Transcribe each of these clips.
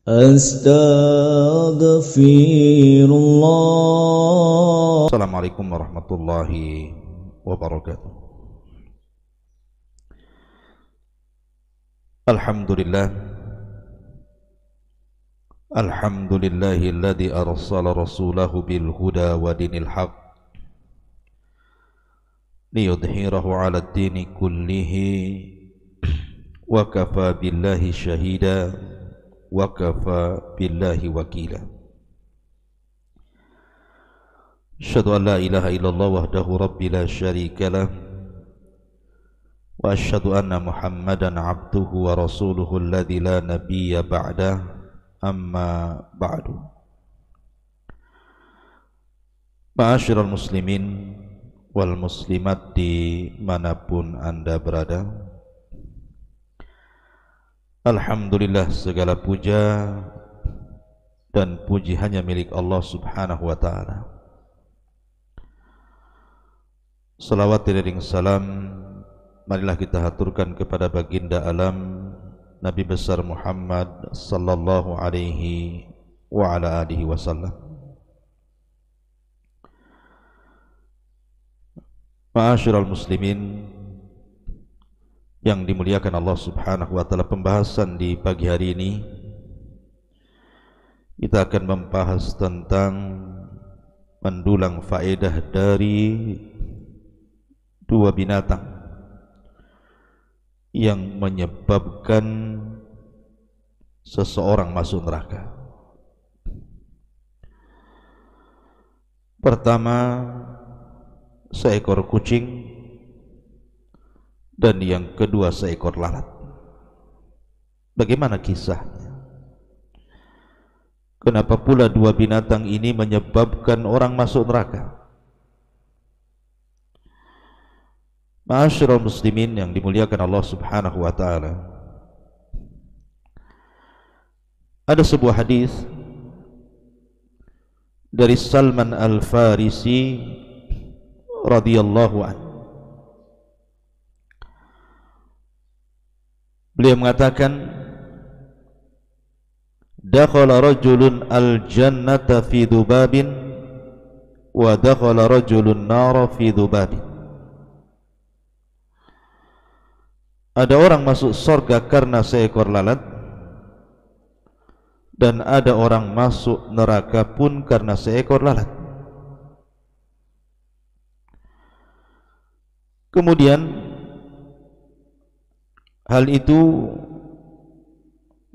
Astaghfirullah. Assalamualaikum warahmatullahi wabarakatuh. Alhamdulillah. Alhamdulillahilladzi arsala rasulahu bil huda wa dinil haq liyudhhirahu 'ala ad-dini kullihi wa kafa billahi shahida wa kafa billahi wakila. Asyhadu an la ilaha illallah wahdahu rabbi la syarika lah wa asyhadu anna Muhammadan abduhu wa rasuluhu alladzi la nabiyya ba'dah, amma ba'du. Ma'asyiral muslimin wal muslimat dimanapun anda berada, alhamdulillah, segala puja dan puji hanya milik Allah subhanahu wa ta'ala. Salawat dan salam marilah kita haturkan kepada baginda alam Nabi besar Muhammad sallallahu alaihi wa ala alihi wasallam. Ma'asyiral muslimin yang dimuliakan Allah subhanahu wa ta'ala, pembahasan di pagi hari ini kita akan membahas tentang mendulang faedah dari dua binatang yang menyebabkan seseorang masuk neraka. Pertama, seekor kucing, dan yang kedua seekor lalat. Bagaimana kisahnya? Kenapa pula dua binatang ini menyebabkan orang masuk neraka? Ma'asyiral muslimin yang dimuliakan Allah subhanahu wa ta'ala, ada sebuah hadis dari Salman Al-Farisi radhiyallahu anhu. Beliau mengatakan, dakhala rajulun al-jannata fi dhubabin wa dakhala rajulun nara fi dhubabin. Ada orang masuk surga karena seekor lalat, dan ada orang masuk neraka pun karena seekor lalat. Kemudian hal itu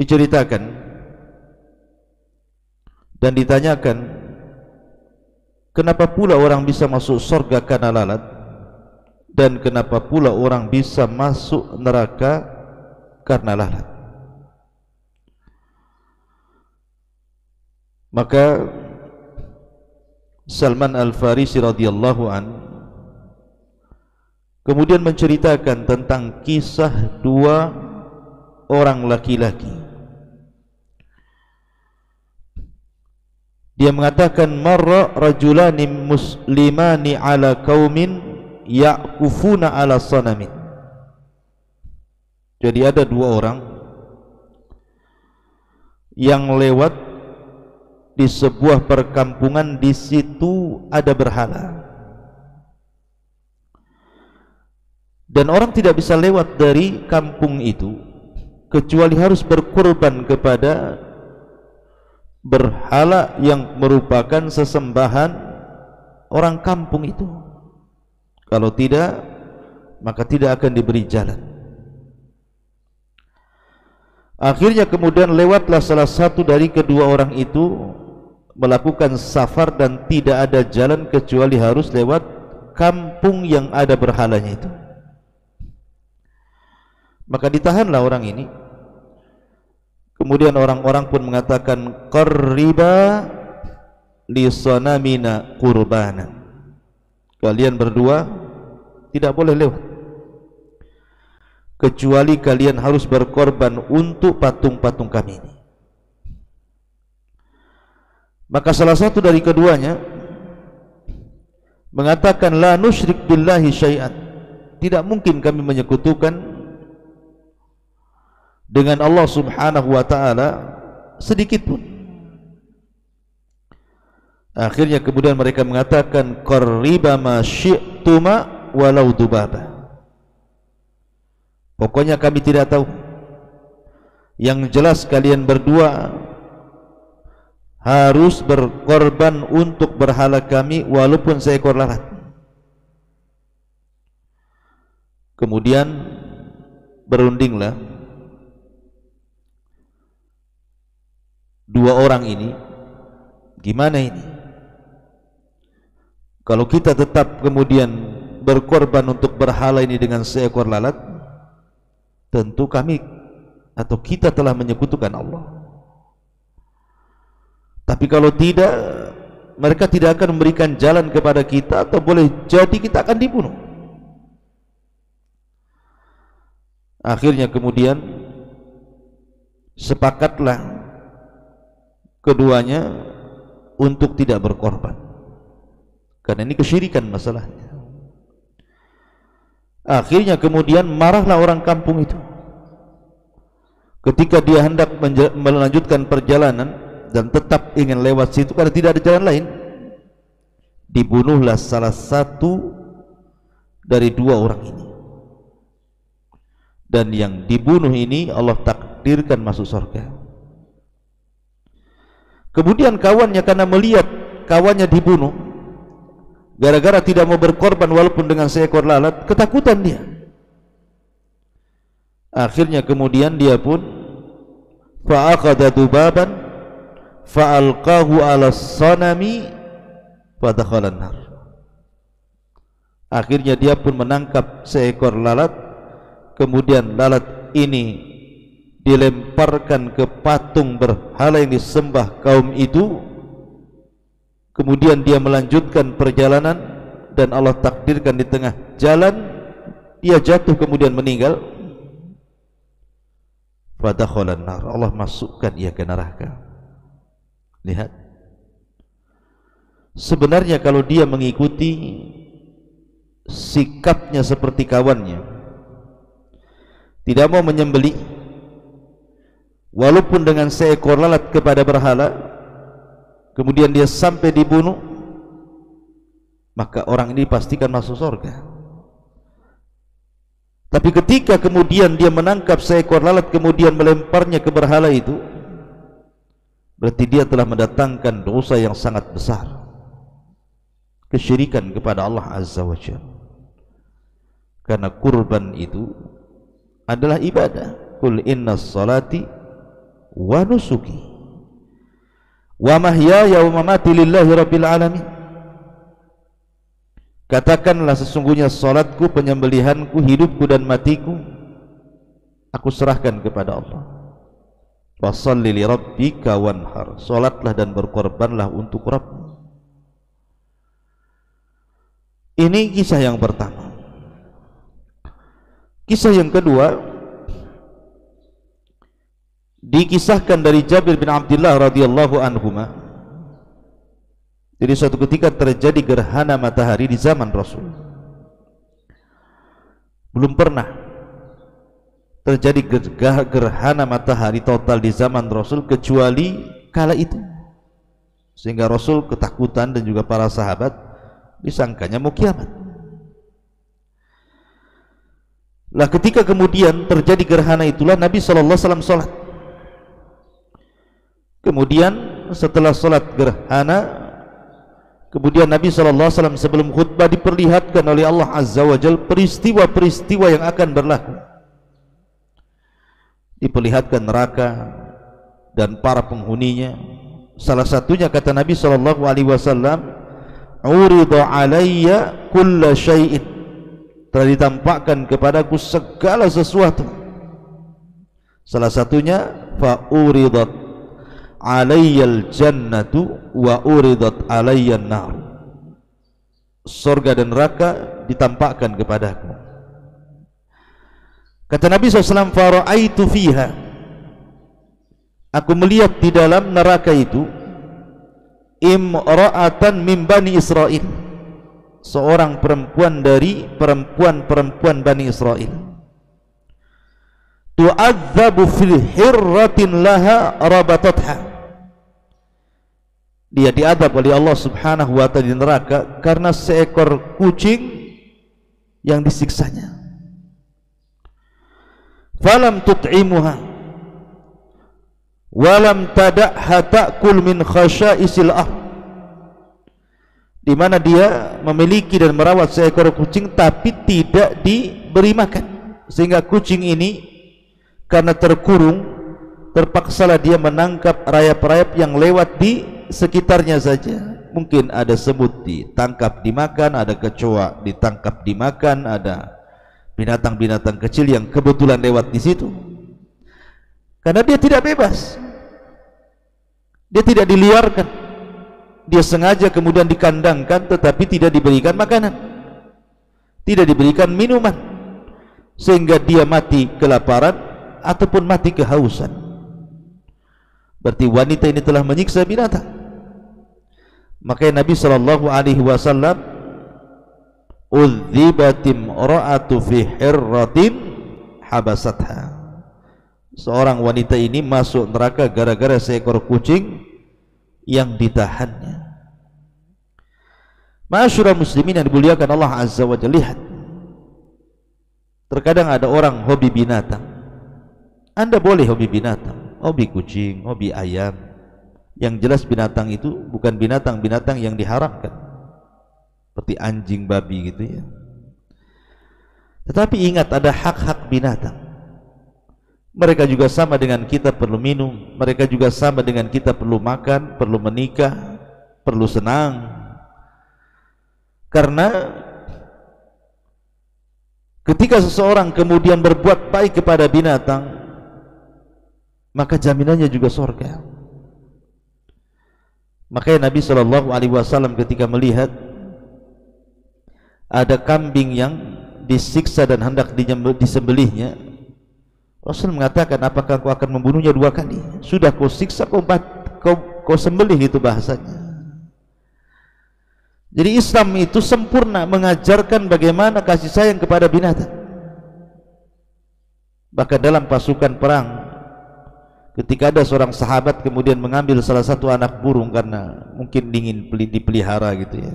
diceritakan dan ditanyakan, kenapa pula orang bisa masuk surga karena lalat, dan kenapa pula orang bisa masuk neraka karena lalat? Maka Salman Al-Farisi radhiyallahu anhu kemudian menceritakan tentang kisah dua orang laki-laki. Dia mengatakan, marra rajulani muslimani ala qaumin ya'kufuna ala sanamin. Jadi ada dua orang yang lewat di sebuah perkampungan, di situ ada berhala. Dan orang tidak bisa lewat dari kampung itu kecuali harus berkorban kepada berhala yang merupakan sesembahan orang kampung itu. Kalau tidak, maka tidak akan diberi jalan. Akhirnya kemudian lewatlah salah satu dari kedua orang itu melakukan safar, dan tidak ada jalan kecuali harus lewat kampung yang ada berhalanya itu. Maka ditahanlah orang ini. Kemudian orang-orang pun mengatakan, qarriba li sanamina qurbana. Kalian berdua tidak boleh lewat kecuali kalian harus berkorban untuk patung-patung kami ini. Maka salah satu dari keduanya mengatakan, la nusyrik billahi syai'an. Tidak mungkin kami menyekutukan dengan Allah subhanahu wa ta'ala sedikit pun. Akhirnya kemudian mereka mengatakan qarriba ma syi'tuma walau dubaba. Pokoknya kami tidak tahu. Yang jelas kalian berdua harus berkorban untuk berhala kami walaupun seekor lalat. Kemudian berundinglah dua orang ini. Gimana ini? Kalau kita tetap kemudian berkorban untuk berhala ini dengan seekor lalat, tentu kami atau kita telah menyekutukan Allah. Tapi kalau tidak, mereka tidak akan memberikan jalan kepada kita, atau boleh jadi kita akan dibunuh. Akhirnya kemudian sepakatlah keduanya untuk tidak berkorban, karena ini kesyirikan masalahnya. Akhirnya kemudian marahlah orang kampung itu ketika dia hendak melanjutkan perjalanan dan tetap ingin lewat situ karena tidak ada jalan lain. Dibunuhlah salah satu dari dua orang ini, dan yang dibunuh ini Allah takdirkan masuk surga. Kemudian kawannya, karena melihat kawannya dibunuh gara-gara tidak mau berkorban walaupun dengan seekor lalat, ketakutan dia. Akhirnya kemudian dia pun fa'akhadha dubaban fa'alqahu 'ala as-sanami fadakhala an-nar. Akhirnya dia pun menangkap seekor lalat, kemudian lalat ini dilemparkan ke patung berhala yang disembah kaum itu. Kemudian dia melanjutkan perjalanan dan Allah takdirkan di tengah jalan dia jatuh kemudian meninggal. Fadakhala an-nar, Allah masukkan ia ke neraka. Lihat, sebenarnya kalau dia mengikuti sikapnya seperti kawannya, tidak mau menyembelih walaupun dengan seekor lalat kepada berhala, kemudian dia sampai dibunuh, maka orang ini pastikan masuk surga. Tapi ketika kemudian dia menangkap seekor lalat kemudian melemparnya ke berhala itu, berarti dia telah mendatangkan dosa yang sangat besar, kesyirikan kepada Allah Azza wa Jalla. Karena kurban itu adalah ibadah. Qul innas salati wa nusuki wa mahyaya wa mamati lillahi rabbil alamin. Katakanlah sesungguhnya salatku, penyembelihanku, hidupku dan matiku aku serahkan kepada Allah. Wa shalli li rabbika wanhar, salatlah dan berkorbanlah untuk Rabbmu. Ini kisah yang pertama. Kisah yang kedua dikisahkan dari Jabir bin Abdullah radhiyallahu anhuma. Jadi suatu ketika terjadi gerhana matahari di zaman Rasul. Belum pernah terjadi gerhana matahari total di zaman Rasul kecuali kala itu, sehingga Rasul ketakutan dan juga para sahabat disangkanya mau kiamat. Lah ketika kemudian terjadi gerhana itulah Nabi SAW sholat. Kemudian setelah sholat gerhana, kemudian Nabi SAW sebelum khutbah diperlihatkan oleh Allah Azza wa Jalla peristiwa-peristiwa yang akan berlaku. Diperlihatkan neraka dan para penghuninya. Salah satunya kata Nabi SAW, "Urida alayya kulla syai'in," telah ditampakkan kepadaku segala sesuatu. Salah satunya fa uridat alayyal jannatu wa uridat alayyan nar, surga dan neraka ditampakkan kepadaku. Kata Nabi SAW, fara'aitu fiha, aku melihat di dalam neraka itu imra'atan min Bani Israel, seorang perempuan dari perempuan-perempuan Bani Israel. tu'adzabu fil hirratin laha rabatatha. Dia diadab oleh Allah Subhanahu wa ta'ala di neraka karena seekor kucing yang disiksanya. Falam tut'imuha walam tada'ha ta'kul min khasya'isil ard, di mana dia memiliki dan merawat seekor kucing tapi tidak diberi makan, sehingga kucing ini karena terkurung terpaksalah dia menangkap rayap-rayap yang lewat di sekitarnya saja. Mungkin ada semut ditangkap dimakan, ada kecoa ditangkap dimakan, ada binatang-binatang kecil yang kebetulan lewat di situ. Karena dia tidak bebas, dia tidak diliarkan, dia sengaja kemudian dikandangkan tetapi tidak diberikan makanan, tidak diberikan minuman, sehingga dia mati kelaparan ataupun mati kehausan. Berarti wanita ini telah menyiksa binatang. Makanya Nabi SAW, udzibatim ra'atu fi hirratin habasatha, seorang wanita ini masuk neraka gara-gara seekor kucing yang ditahannya. Ma'asyiral muslimin yang dimuliakan Allah Azza wa Jalla, lihat, terkadang ada orang hobi binatang. Anda boleh hobi binatang, hobi kucing, hobi ayam. Yang jelas binatang itu bukan binatang-binatang yang diharamkan, seperti anjing, babi gitu ya. Tetapi ingat, ada hak-hak binatang. Mereka juga sama dengan kita perlu minum, mereka juga sama dengan kita perlu makan, perlu menikah, perlu senang. Karena ketika seseorang kemudian berbuat baik kepada binatang, maka jaminannya juga surga. Makanya Nabi SAW ketika melihat ada kambing yang disiksa dan hendak disembelihnya, Rasul mengatakan, apakah kau akan membunuhnya 2 kali? Sudah kau siksa, kau sembelih, itu bahasanya. Jadi Islam itu sempurna mengajarkan bagaimana kasih sayang kepada binatang. Bahkan dalam pasukan perang, ketika ada seorang sahabat kemudian mengambil salah satu anak burung karena mungkin ingin dipelihara gitu ya.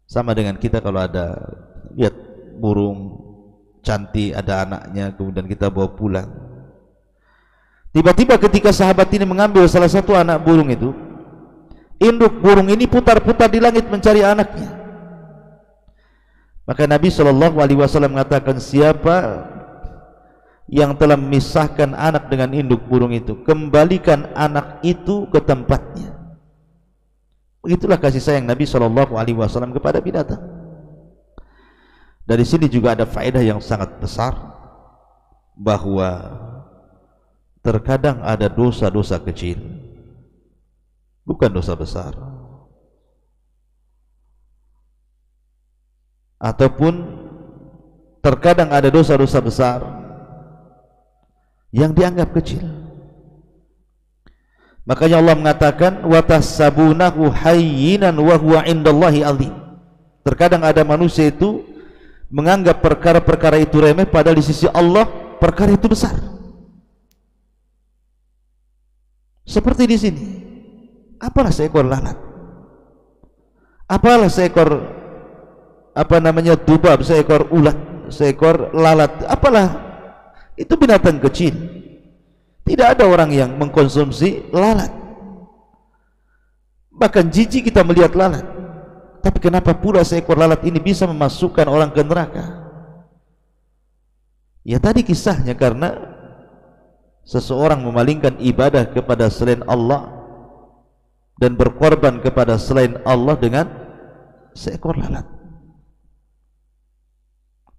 Sama dengan kita kalau ada lihat burung cantik ada anaknya kemudian kita bawa pulang. Tiba-tiba ketika sahabat ini mengambil salah satu anak burung itu, induk burung ini putar-putar di langit mencari anaknya. Maka Nabi SAW mengatakan, siapa yang telah memisahkan anak dengan induk burung itu, kembalikan anak itu ke tempatnya. Begitulah kasih sayang Nabi SAW kepada binatang. Dari sini juga ada faedah yang sangat besar, bahwa terkadang ada dosa-dosa kecil, bukan dosa besar, ataupun terkadang ada dosa-dosa besar yang dianggap kecil. Makanya Allah mengatakan, wa tahsabunahu hayyinan wa huwa indallahi azim. Terkadang ada manusia itu menganggap perkara-perkara itu remeh, padahal di sisi Allah perkara itu besar. Seperti di sini, apalah seekor lalat, apalah seekor dubab, seekor ulat, seekor lalat, apalah itu binatang kecil. Tidak ada orang yang mengkonsumsi lalat, bahkan jijik kita melihat lalat. Tapi kenapa pula seekor lalat ini bisa memasukkan orang ke neraka? Ya tadi kisahnya, karena seseorang memalingkan ibadah kepada selain Allah dan berkorban kepada selain Allah dengan seekor lalat.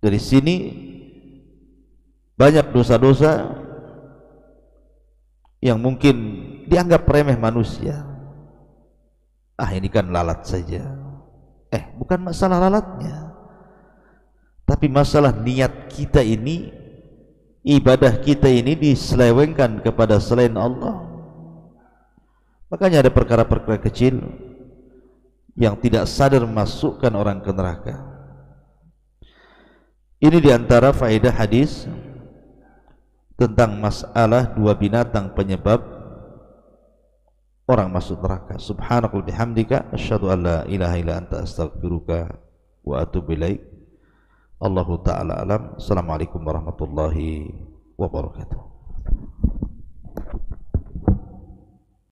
Dari sini banyak dosa-dosa yang mungkin dianggap remeh manusia. Ah, ini kan lalat saja. Bukan masalah lalatnya, tapi masalah niat kita ini, ibadah kita ini diselewengkan kepada selain Allah. Makanya ada perkara-perkara kecil yang tidak sadar memasukkan orang ke neraka. Ini diantara faedah hadis tentang masalah dua binatang penyebab orang masuk neraka. Subhanakallahumma bihamdika asyhadu an la ilaha illa anta astaghfiruka wa atubu ilaik. Allahu ta'ala alam. Assalamualaikum warahmatullahi wabarakatuh.